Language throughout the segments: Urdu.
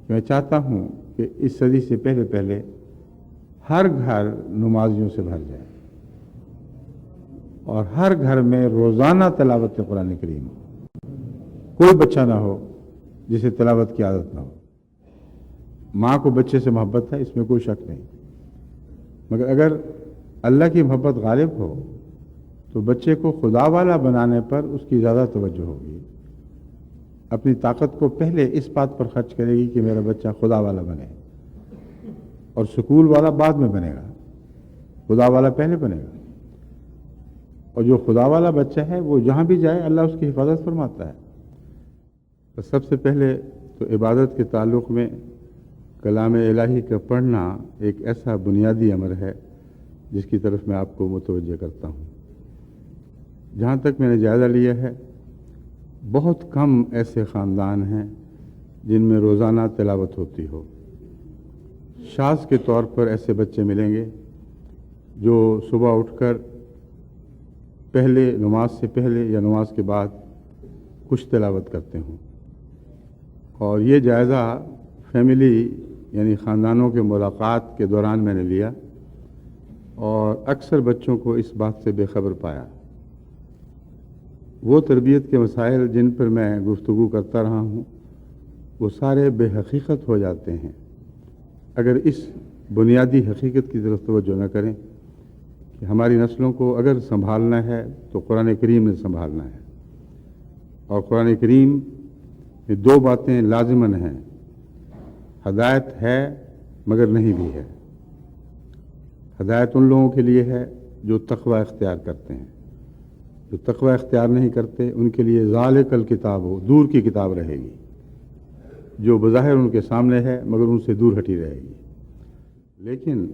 میں چاہتا ہوں کہ اس صدی سے پہلے پہلے ہر گھر نمازیوں سے بھر جائے اور ہر گھر میں روزانہ تلاوت قرآن کریم ہو. کوئی بچہ نہ ہو جسے تلاوت کی عادت نہ ہو. ماں کو بچے سے محبت ہے، اس میں کوئی شک نہیں، مگر اگر اللہ کی محبت غالب ہو تو بچے کو خدا والا بنانے پر اس کی زیادہ توجہ ہوگی. اپنی طاقت کو پہلے اس بات پر خرچ کرے گی کہ میرا بچہ خدا والا بنے، اور سکول والا بعد میں بنے گا، خدا والا پہلے بنے گا. اور جو خدا والا بچہ ہے وہ جہاں بھی جائے اللہ اس کی حفاظت فرماتا ہے. تو سب سے پہلے تو عبادت کے تعلق میں کلام الہی کا پڑھنا ایک ایسا بنیادی امر ہے جس کی طرف میں آپ کو متوجہ کرتا ہوں. جہاں تک میں نے جائزہ لیا ہے، بہت کم ایسے خاندان ہیں جن میں روزانہ تلاوت ہوتی ہو. شاذ کے طور پر ایسے بچے ملیں گے جو صبح اٹھ کر پہلے نماز سے پہلے یا نماز کے بعد کچھ تلاوت کرتے ہوں. اور یہ جائزہ فیملی یعنی خاندانوں کے ملاقات کے دوران میں نے لیا اور اکثر بچوں کو اس بات سے بے خبر پایا. وہ تربیت کے مسائل جن پر میں گفتگو کرتا رہا ہوں وہ سارے بے حقیقت ہو جاتے ہیں اگر اس بنیادی حقیقت کی طرف توجہ نہ کریں کہ ہماری نسلوں کو اگر سنبھالنا ہے تو قرآن کریم نے سنبھالنا ہے. اور قرآن کریم میں دو باتیں لازماً ہیں، ہدایت ہے مگر نہیں بھی ہے. ہدایت ان لوگوں کے لیے ہے جو تقوی اختیار کرتے ہیں، جو تقوی اختیار نہیں کرتے ان کے لیے ذالک الکتاب ہو، دور کی کتاب رہے گی جو بظاہر ان کے سامنے ہے مگر ان سے دور ہٹی رہے گی. لیکن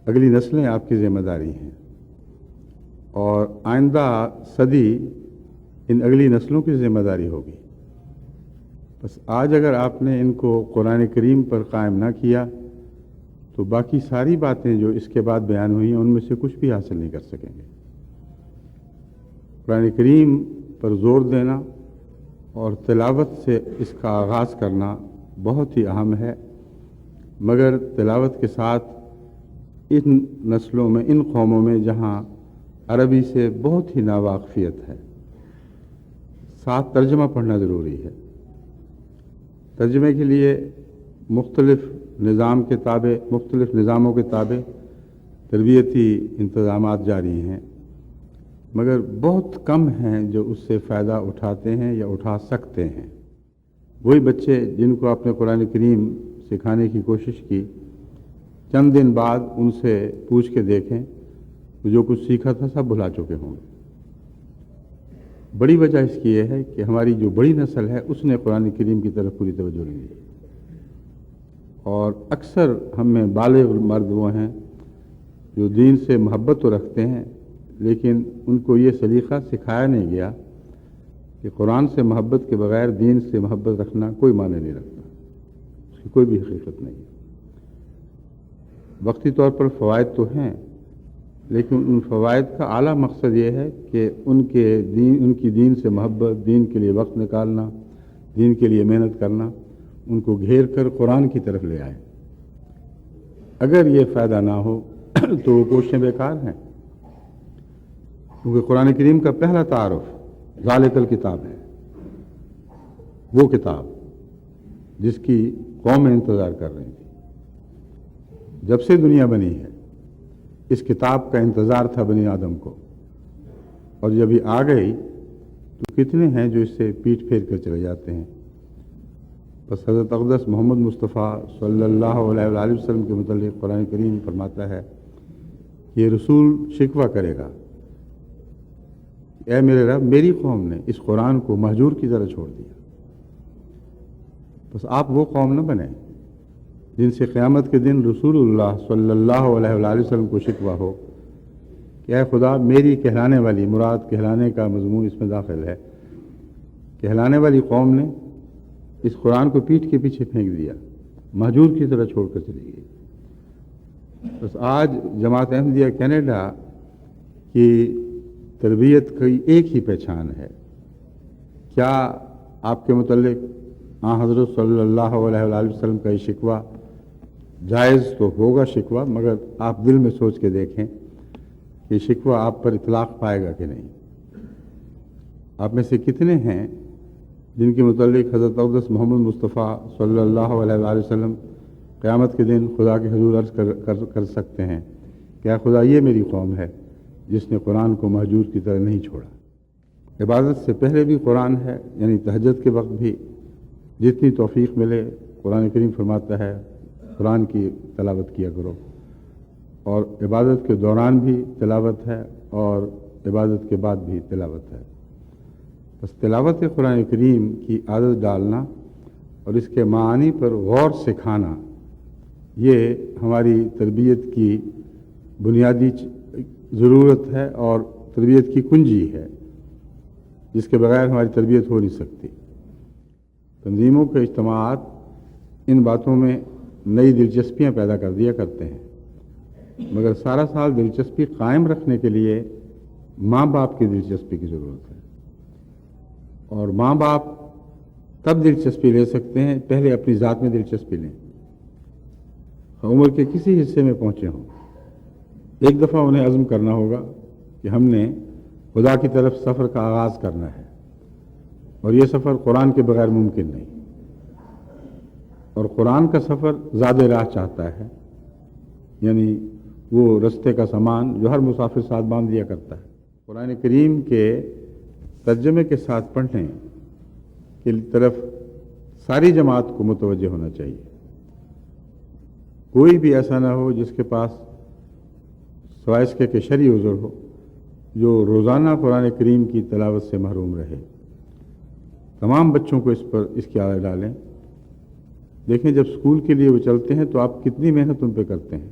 اگلی نسلیں آپ کی ذمہ داری ہیں اور آئندہ صدی ان اگلی نسلوں کی ذمہ داری ہوگی. بس آج اگر آپ نے ان کو قرآن کریم پر قائم نہ کیا تو باقی ساری باتیں جو اس کے بعد بیان ہوئی ہیں ان میں سے کچھ بھی حاصل نہیں کر سکیں گے. قرآن کریم پر زور دینا اور تلاوت سے اس کا آغاز کرنا بہت ہی اہم ہے، مگر تلاوت کے ساتھ ان نسلوں میں، ان قوموں میں جہاں عربی سے بہت ہی ناواقفیت ہے، ساتھ ترجمہ پڑھنا ضروری ہے. ترجمے کے لیے مختلف نظاموں کے تابع تربیتی انتظامات جاری ہیں، مگر بہت کم ہیں جو اس سے فائدہ اٹھاتے ہیں یا اٹھا سکتے ہیں. وہی بچے جن کو آپ نے قرآن کریم سکھانے کی کوشش کی، چند دن بعد ان سے پوچھ کے دیکھیں تو جو کچھ سیکھا تھا سب بھلا چکے ہوں گے. بڑی وجہ اس کی یہ ہے کہ ہماری جو بڑی نسل ہے اس نے قرآن کریم کی طرف پوری توجہ نہیں دی. اور اکثر ہم میں بالغ مرد وہ ہیں جو دین سے محبت تو رکھتے ہیں لیکن ان کو یہ سلیقہ سکھایا نہیں گیا کہ قرآن سے محبت کے بغیر دین سے محبت رکھنا کوئی معنی نہیں رکھتا، اس کی کوئی بھی حقیقت نہیں ہے. وقتی طور پر فوائد تو ہیں لیکن ان فوائد کا اعلیٰ مقصد یہ ہے کہ ان کی دین سے محبت، دین کے لیے وقت نکالنا، دین کے لیے محنت کرنا ان کو گھیر کر قرآن کی طرف لے آئے. اگر یہ فائدہ نہ ہو تو وہ کوششیں بیکار ہیں، کیونکہ قرآن کریم کا پہلا تعارف ذالک الکتاب ہے، وہ کتاب جس کی قومیں انتظار کر رہی تھیں. جب سے دنیا بنی ہے اس کتاب کا انتظار تھا بنی آدم کو، اور جب یہ آ گئی تو کتنے ہیں جو اس سے پیٹھ پھیر کر چلے جاتے ہیں. بس حضرت اقدس محمد مصطفیٰ صلی اللہ علیہ وآلہ وسلم کے متعلق قرآن کریم فرماتا ہے کہ یہ رسول شکوہ کرے گا، اے میرے رب، میری قوم نے اس قرآن کو مہجور کی طرح چھوڑ دیا. بس آپ وہ قوم نہ بنیں جن سے قیامت کے دن رسول اللہ صلی اللہ علیہ وآلہ وسلم کو شکوہ ہو کہ اے خدا، میری کہلانے والی، مراد کہلانے کا مضمون اس میں داخل ہے، کہلانے والی قوم نے اس قرآن کو پیٹھ کے پیچھے پھینک دیا، مہجور کی طرح چھوڑ کر چلی گئی. بس آج جماعت احمدیہ کینیڈا کی تربیت کی ایک ہی پہچان ہے. کیا آپ کے متعلق حضرت صلی اللہ علیہ وآلہ وسلم کا یہ شکوہ جائز تو ہوگا شکوہ، مگر آپ دل میں سوچ کے دیکھیں کہ شکوہ آپ پر اطلاق پائے گا کہ نہیں۔ آپ میں سے کتنے ہیں جن کے متعلق حضرت اقدس محمد مصطفیٰ صلی اللہ علیہ وآلہ وسلم قیامت کے دن خدا کے حضور عرض کر سکتے ہیں کیا خدا یہ میری قوم ہے جس نے قرآن کو مہجور کی طرح نہیں چھوڑا؟ عبادت سے پہلے بھی قرآن ہے، یعنی تہجد کے وقت بھی جتنی توفیق ملے قرآن کریم فرماتا ہے قرآن کی تلاوت کیا کرو، اور عبادت کے دوران بھی تلاوت ہے اور عبادت کے بعد بھی تلاوت ہے۔ بس تلاوت قرآن کریم کی عادت ڈالنا اور اس کے معانی پر غور سکھانا یہ ہماری تربیت کی بنیادی ضرورت ہے اور تربیت کی کنجی ہے، جس کے بغیر ہماری تربیت ہو نہیں سکتی۔ تنظیموں کے اجتماعات ان باتوں میں نئی دلچسپیاں پیدا کر دیا کرتے ہیں، مگر سارا سال دلچسپی قائم رکھنے کے لیے ماں باپ کی دلچسپی کی ضرورت ہے، اور ماں باپ تب دلچسپی لے سکتے ہیں پہلے اپنی ذات میں دلچسپی لیں، عمر کے کسی حصے میں پہنچے ہوں۔ ایک دفعہ انہیں عزم کرنا ہوگا کہ ہم نے خدا کی طرف سفر کا آغاز کرنا ہے، اور یہ سفر قرآن کے بغیر ممکن نہیں، اور قرآن کا سفر زیادہ راہ چاہتا ہے، یعنی وہ رستے کا سامان جو ہر مسافر ساتھ باندھ لیا کرتا ہے۔ قرآن کریم کے ترجمے کے ساتھ پڑھنے کی طرف ساری جماعت کو متوجہ ہونا چاہیے۔ کوئی بھی ایسا نہ ہو جس کے پاس سوائے اس کے شرعی عذر ہو جو روزانہ قرآن کریم کی تلاوت سے محروم رہے۔ تمام بچوں کو اس کی عادت ڈالیں۔ دیکھیں جب اسکول کے لیے وہ چلتے ہیں تو آپ کتنی محنت ان پہ کرتے ہیں،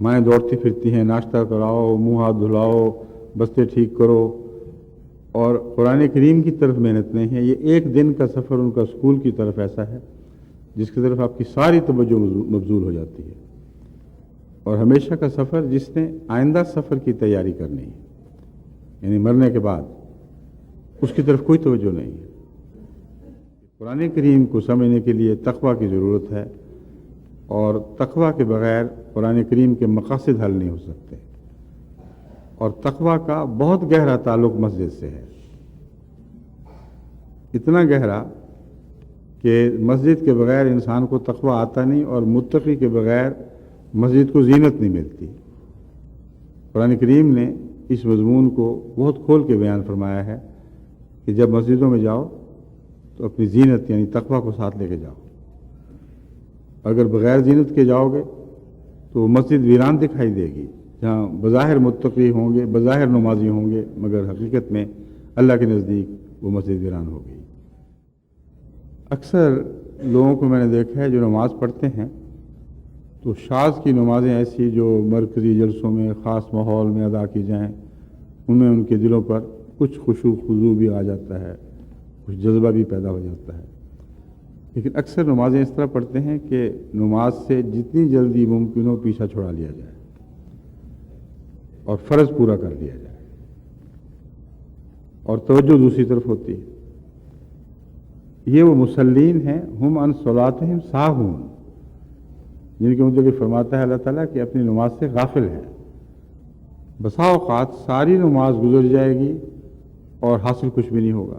مائیں دوڑتی پھرتی ہیں، ناشتہ کراؤ، منہ ہاتھ دھلاؤ، بستے ٹھیک کرو، اور قرآن کریم کی طرف محنت نہیں ہے۔ یہ ایک دن کا سفر ان کا اسکول کی طرف ایسا ہے جس کی طرف آپ کی ساری توجہ مبذول ہو جاتی ہے، اور ہمیشہ کا سفر جس نے آئندہ سفر کی تیاری کرنی ہے، یعنی مرنے کے بعد، اس کی طرف کوئی توجہ نہیں ہے۔ قرآن کریم کو سمجھنے کے لیے تقویٰ کی ضرورت ہے، اور تقویٰ کے بغیر قرآن کریم کے مقاصد حل نہیں ہو سکتے، اور تقویٰ کا بہت گہرا تعلق مسجد سے ہے، اتنا گہرا کہ مسجد کے بغیر انسان کو تقویٰ آتا نہیں، اور متقی کے بغیر مسجد کو زینت نہیں ملتی۔ قرآن کریم نے اس مضمون کو بہت کھول کے بیان فرمایا ہے کہ جب مسجدوں میں جاؤ تو اپنی زینت یعنی تقویٰ کو ساتھ لے کے جاؤ۔ اگر بغیر زینت کے جاؤ گے تو مسجد ویران دکھائی دے گی، جہاں بظاہر متقی ہوں گے، بظاہر نمازی ہوں گے، مگر حقیقت میں اللہ کے نزدیک وہ مسجد ویران ہو گئی۔ اکثر لوگوں کو میں نے دیکھا ہے جو نماز پڑھتے ہیں تو شاذ کی نمازیں ایسی جو مرکزی جلسوں میں خاص ماحول میں ادا کی جائیں، ان میں ان کے دلوں پر کچھ خشوع خضوع بھی آ جاتا ہے، کچھ جذبہ بھی پیدا ہو جاتا ہے، لیکن اکثر نمازیں اس طرح پڑھتے ہیں کہ نماز سے جتنی جلدی ممکن ہو پیچھا چھڑا لیا جائے اور فرض پورا کر لیا جائے، اور توجہ دوسری طرف ہوتی ہے۔ یہ وہ مسلین ہیں ہم عن صلاتہم ساہون، جن کے متعلق فرماتا ہے اللہ تعالیٰ کہ اپنی نماز سے غافل ہے۔ بسا اوقات ساری نماز گزر جائے گی اور حاصل کچھ بھی نہیں ہوگا۔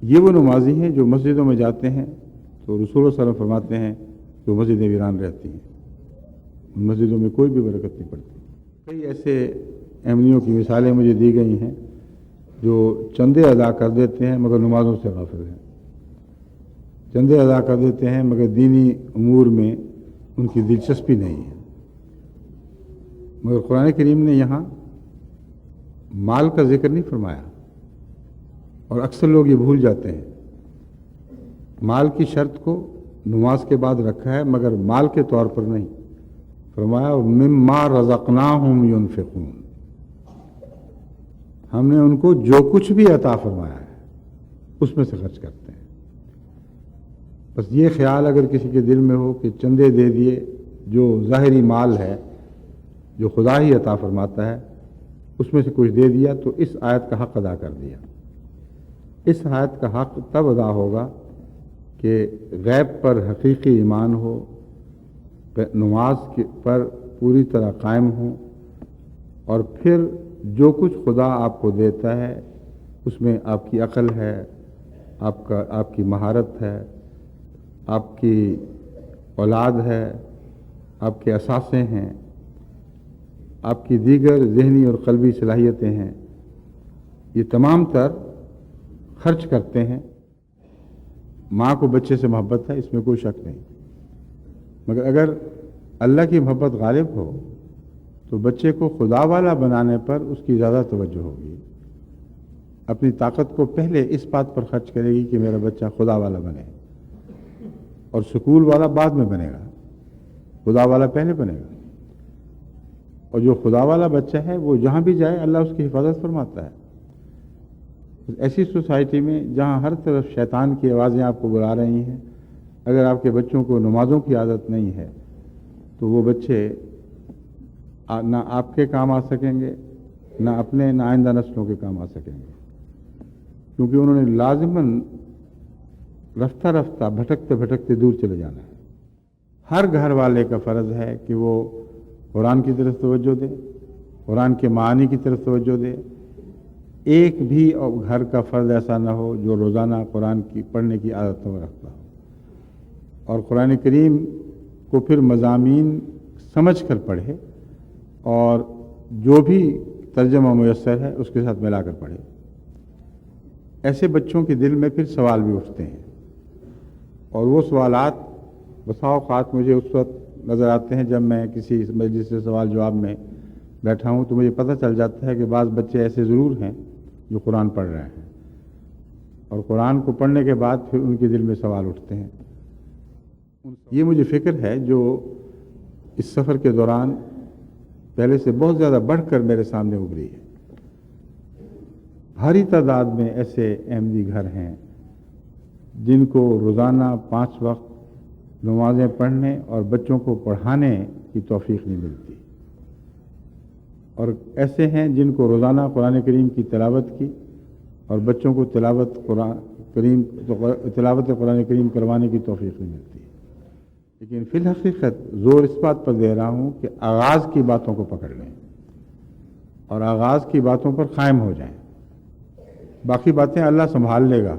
یہ وہ نمازی ہیں جو مسجدوں میں جاتے ہیں تو رسول اللہ صلی اللہ علیہ وسلم فرماتے ہیں کہ وہ مسجدیں ویران رہتی ہیں، ان مسجدوں میں کوئی بھی برکت نہیں پڑتی۔ کئی ایسے اہمیوں کی مثالیں مجھے دی گئی ہیں جو چندے ادا کر دیتے ہیں مگر نمازوں سے غافل ہیں، چندے ادا کر دیتے ہیں مگر دینی امور میں ان کی دلچسپی نہیں ہے۔ مگر قرآن کریم نے یہاں مال کا ذکر نہیں فرمایا، اور اکثر لوگ یہ بھول جاتے ہیں۔ مال کی شرط کو نماز کے بعد رکھا ہے مگر مال کے طور پر نہیں، فرمایا مما رزقناہم ينفقون، ہم نے ان کو جو کچھ بھی عطا فرمایا ہے اس میں سے خرچ کرتے ہیں۔ بس یہ خیال اگر کسی کے دل میں ہو کہ چندے دے دیے، جو ظاہری مال ہے جو خدا ہی عطا فرماتا ہے اس میں سے کچھ دے دیا تو اس آیت کا حق ادا کر دیا۔ اس آیت کا حق تب ادا ہوگا کہ غیب پر حقیقی ایمان ہو، نماز پر پوری طرح قائم ہوں، اور پھر جو کچھ خدا آپ کو دیتا ہے اس میں آپ کی عقل ہے، آپ کی مہارت ہے، آپ کی اولاد ہے، آپ کے اثاثے ہیں، آپ کی دیگر ذہنی اور قلبی صلاحیتیں ہیں، یہ تمام تر خرچ کرتے ہیں۔ ماں کو بچے سے محبت ہے، اس میں کوئی شک نہیں، مگر اگر اللہ کی محبت غالب ہو تو بچے کو خدا والا بنانے پر اس کی زیادہ توجہ ہوگی، اپنی طاقت کو پہلے اس بات پر خرچ کرے گی کہ میرا بچہ خدا والا بنے، اور سکول والا بعد میں بنے گا، خدا والا پہلے بنے گا۔ اور جو خدا والا بچہ ہے وہ جہاں بھی جائے اللہ اس کی حفاظت فرماتا ہے۔ ایسی سوسائٹی میں جہاں ہر طرف شیطان کی آوازیں آپ کو بلا رہی ہیں، اگر آپ کے بچوں کو نمازوں کی عادت نہیں ہے تو وہ بچے نہ آپ کے کام آ سکیں گے، نہ اپنے نہ آئندہ نسلوں کے کام آ سکیں گے، کیونکہ انہوں نے لازماً رفتہ رفتہ بھٹکتے بھٹکتے دور چلے جانا ہے۔ ہر گھر والے کا فرض ہے کہ وہ قرآن کی طرف توجہ دے، قرآن کے معانی کی طرف توجہ دے۔ ایک بھی گھر کا فرد ایسا نہ ہو جو روزانہ قرآن کی پڑھنے کی عادت میں رکھتا ہو، اور قرآن کریم کو پھر مضامین سمجھ کر پڑھے، اور جو بھی ترجمہ میسر ہے اس کے ساتھ ملا کر پڑھے۔ ایسے بچوں کے دل میں پھر سوال بھی اٹھتے ہیں، اور وہ سوالات بسا اوقات مجھے اس وقت نظر آتے ہیں جب میں کسی مجلس سے سوال جواب میں بیٹھا ہوں، تو مجھے پتہ چل جاتا ہے کہ بعض بچے ایسے ضرور ہیں جو قرآن پڑھ رہے ہیں، اور قرآن کو پڑھنے کے بعد پھر ان کے دل میں سوال اٹھتے ہیں۔ یہ مجھے فکر ہے جو اس سفر کے دوران پہلے سے بہت زیادہ بڑھ کر میرے سامنے ابھری ہے۔ بھاری تعداد میں ایسے احمدی گھر ہیں جن کو روزانہ 5 وقت نمازیں پڑھنے اور بچوں کو پڑھانے کی توفیق نہیں ملتی، اور ایسے ہیں جن کو روزانہ قرآن کریم کی تلاوت کی اور بچوں کو تلاوت قرآن کریم کروانے کی توفیق نہیں ملتی۔ لیکن فی الحقیقت زور اس بات پر دے رہا ہوں کہ آغاز کی باتوں کو پکڑ لیں اور آغاز کی باتوں پر قائم ہو جائیں، باقی باتیں اللہ سنبھال لے گا،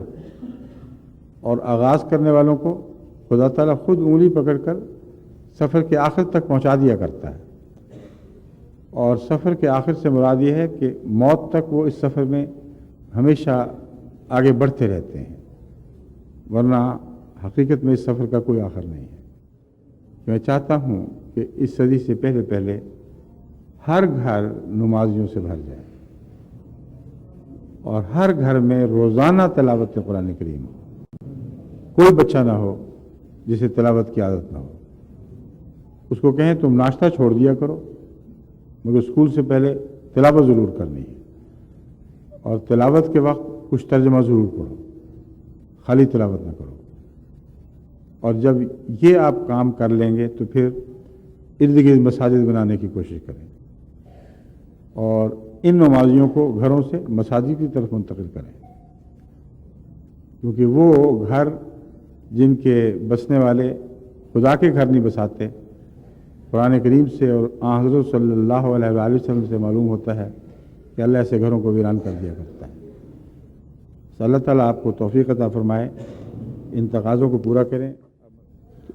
اور آغاز کرنے والوں کو خدا تعالیٰ خود انگلی پکڑ کر سفر کے آخر تک پہنچا دیا کرتا ہے، اور سفر کے آخر سے مراد یہ ہے کہ موت تک وہ اس سفر میں ہمیشہ آگے بڑھتے رہتے ہیں، ورنہ حقیقت میں اس سفر کا کوئی آخر نہیں ہے۔ میں چاہتا ہوں کہ اس صدی سے پہلے پہلے ہر گھر نمازیوں سے بھر جائے، اور ہر گھر میں روزانہ تلاوت قرآن کریم ہو، کوئی بچہ نہ ہو جسے تلاوت کی عادت نہ ہو۔ اس کو کہیں تم ناشتہ چھوڑ دیا کرو، مگر اسکول سے پہلے تلاوت ضرور کرنی ہے، اور تلاوت کے وقت کچھ ترجمہ ضرور پڑھو، خالی تلاوت نہ کرو۔ اور جب یہ آپ کام کر لیں گے تو پھر ارد گرد مساجد بنانے کی کوشش کریں، اور ان نمازیوں کو گھروں سے مساجد کی طرف منتقل کریں، کیونکہ وہ گھر جن کے بسنے والے خدا کے گھر نہیں بساتے، قرآن کریم سے اور حضرت صلی اللہ علیہ وآلہ وسلم سے معلوم ہوتا ہے کہ اللہ ایسے گھروں کو ویران کر دیا کرتا ہے۔ اللہ تعالیٰ آپ کو توفیق عطا فرمائے، ان تقاضوں کو پورا کریں،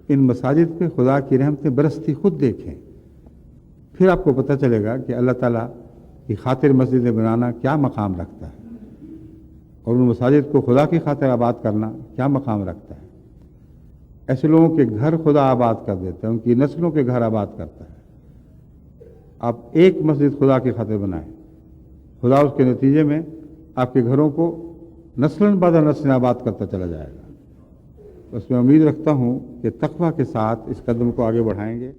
ان مساجد پہ خدا کی رحمتیں برستی خود دیکھیں، پھر آپ کو پتہ چلے گا کہ اللہ تعالیٰ کی خاطر مسجدیں بنانا کیا مقام رکھتا ہے، اور ان مساجد کو خدا کی خاطر آباد کرنا کیا مقام رکھتا ہے۔ ایسے لوگوں کے گھر خدا آباد کر دیتا ہے، ان کی نسلوں کے گھر آباد کرتا ہے۔ آپ ایک مسجد خدا کی خاطر بنائیں، خدا اس کے نتیجے میں آپ کے گھروں کو نسلاً بعد نسل آباد کرتا چلا جائے گا۔ بس میں امید رکھتا ہوں کہ تقویٰ کے ساتھ اس قدم کو آگے بڑھائیں گے۔